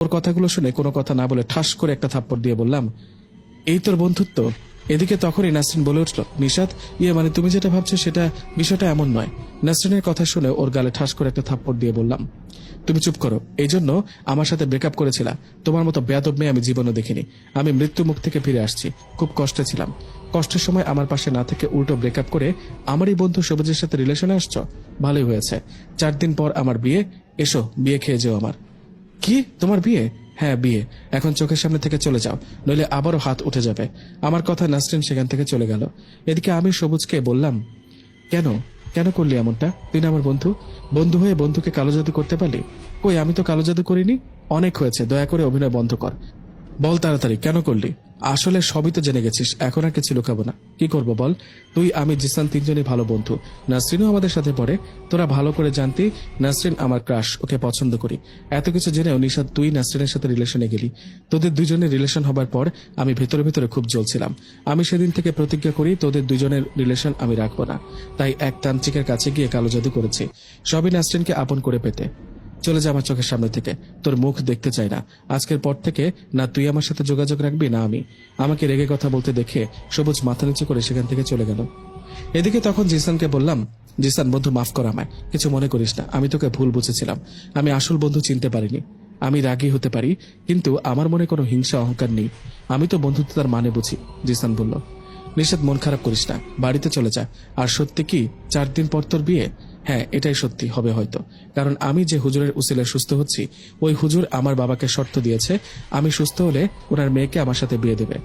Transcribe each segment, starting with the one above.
ওর কথাগুলো শুনে কোনো কথা না বলে ঠাস করে একটা থাপ্পড় দিয়ে বললাম, এই তোর বন্ধুত্ব? এদিকে তখনই নাসরিন বলে উঠল, নিশাত, মানে তুমি যেটা ভাবছো সেটা বিষয়টা এমন নয়। নাসরিনের কথা শুনে ওর গালে ঠাস করে একটা থাপ্পড় দিয়ে বললাম, তুমি চুপ করো। এই জন্য আমার সাথে ব্রেকআপ করেছিলা? তোমার মতো বেয়াদব মেয়ে আমি জীবনে দেখিনি। আমি মৃত্যু মুখ থেকে ফিরে আসছি, খুব কষ্টে ছিলাম। কষ্টের সময় আমার পাশে না থেকে উল্টো ব্রেকআপ করে আমারই বন্ধু সবুজের সাথে রিলেশনে আসছো, ভালোই হয়েছে। 4 দিন পর আমার বিয়ে, এসো বিয়ে খেয়ে যেও আমার। কি, তোমার বিয়ে? হ্যাঁ বিয়ে। এখন চোখের সামনে থেকে চলে যাও, নইলে আবারও হাত উঠে যাবে। আমার কথা নাসরিন সেখান থেকে চলে গেল। এদিকে আমি সবুজকে বললাম, কেন কেন করলি এমনটা? তুই না আমার বন্ধু, বন্ধু হয়ে বন্ধুকে কালো জাদু করতে পারলি? কই, আমি তো কালো জাদু করিনি। অনেক হয়েছে, দয়া করে অভিনয় বন্ধ কর। বল তাড়াতাড়ি, কেন করলি? আসলে সবই তো জেনে গেছিস, এখন আর কিছু লুকাবো না। কি করবো বল? তুই, আমি, জিসান তিনজনই ভালো বন্ধু। নাসরিনও আমাদের সাথে পড়ে। তোরা ভালো করে জানতি নাসরিন আমার ক্রাশ, ওকে পছন্দ করি। এত কিছু জেনেও নিশাদ তুই নাসরিনের সাথে রিলেশনে গেলি। তোদের দুজনের রিলেশন হবার পর আমি ভেতরে ভেতরে খুব জ্বলছিলাম। আমি সেদিন থেকে প্রতিজ্ঞা করি তোদের দুজনের রিলেশন আমি রাখবো না। তাই এক তান্ত্রিকের কাছে গিয়ে কালো জাদু করেছি, সবই নাসরিনকে আপন করে পেতে। চলে যা আমার চোখের সামনে থেকে, তোর মুখ দেখতে চাই না। আজকের পর থেকে না তুই আমার সাথে যোগাযোগ রাখবি না আমি। আমাকে রেগে কথা বলতে দেখে সবুজ মাথা নিচু করে সেখান থেকে চলে গেল। এদিকে তখন জিসানকে বললাম, জিসান বন্ধু, মাফ কর আমায়, কিছু মনে করিস না। আমি তোকে ভুল বুঝেছিলাম, আমি আসল বন্ধু চিনতে পারিনি। আমি রাগী হতে পারি, কিন্তু আমার মনে কোনো হিংসা অহংকার নেই। আমি তো বন্ধুত্বতার মানে বুঝি। জিসান বলল, নিশাদ মন খারাপ করিস না, বাড়িতে চলে যা। আর সত্যি কি 4 দিন পর তোর বিয়ে? হ্যাঁ, এটাই সত্যি হবে হয়তো, কারণ আমি যে হুজুরের উসিলায় সুস্থ হচ্ছি, ওই হুজুর আমার বাবাকে শর্ত দিয়েছে আমি সুস্থ হলে ওনার মেয়েকে আমার সাথে বিয়ে দেবে।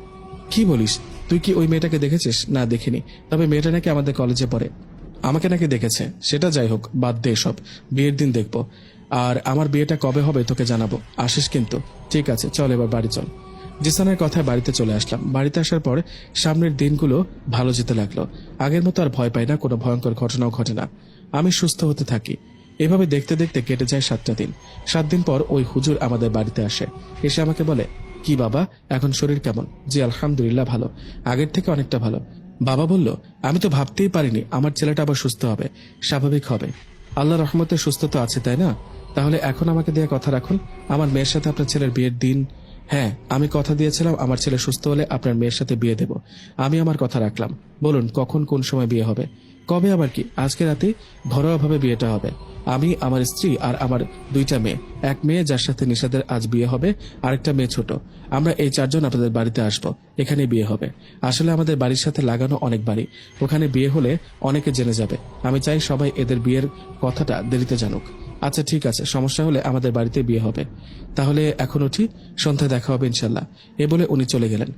কি বলিস? তুই কি ওই মেয়েটাকে দেখেছিস? না দেখিনি, তবে মেয়েটা নাকি আমাদের কলেজে পড়ে। আমাকে নাকি দেখেছে, সেটা যাই হোক, বাদ দে সব। বিয়ের দিন দেখব। আর আমার বিয়েটা কবে হবে তোকে জানাবো, আসিস কিন্তু। ঠিক আছে, চল এবার বাড়ি চল। জিসানের কথায় বাড়িতে চলে আসলাম। বাড়িতে আসার পর সামনের দিনগুলো ভালো যেতে লাগলো। আগের মতো আর ভয় পাই না, কোনো ভয়ঙ্কর ঘটনাও ঘটে না। আমি সুস্থ হতে থাকি। এভাবে দেখতে দেখতে কেটে যায় 7টা দিন। 7 দিন পর ওই হুজুর আমাদের বাড়িতে আসে। এসে আমাকে বলে, কি বাবা, এখন শরীর কেমন? জি আলহামদুলিল্লাহ ভালো, আগের থেকে অনেকটা ভালো। বাবা বলল, আমি তো ভাবতেই পারিনি আমার ছেলেটা আবার সুস্থ হবে, স্বাভাবিক হবে। আল্লাহ রহমতে সুস্থ তো আছে, তাই না? তাহলে এখন আমাকে দিয়ে কথা রাখুন, আমার মেয়ের সাথে আপনার ছেলের বিয়ের দিন। হ্যাঁ, আমি কথা দিয়েছিলাম আমার ছেলে সুস্থ হলে আপনার মেয়ের সাথে বিয়ে দেব। আমি আমার কথা রাখলাম। বলুন কখন কোন সময় বিয়ে হবে? কবে আবার কি? আজকে রাতে ঘরোয়াভাবে বিয়েটা হবে। আমি, আমার স্ত্রী আর আমার 2টা মেয়ে। এক মেয়ে যার সাথে নিশাদের আজ বিয়ে হবে, আরেকটা মেয়ে ছোট। আমরা এই 4 জন আপনাদের বাড়িতে আসব, এখানে বিয়ে হবে। আসলে আমাদের বাড়ির সাথে লাগানো অনেক বাড়ি, ওখানে বিয়ে হলে অনেকে জেনে যাবে। আমি চাই সবাই এদের বিয়ের কথাটা দেরিতে জানুক। আচ্ছা ঠিক আছে, সমস্যা হলে আমাদের বাড়িতে বিয়ে হবে। তাহলে এখন উঠি, সন্ধ্যায় দেখা হবে ইনশাল্লাহ। এ বলে উনি চলে গেলেন।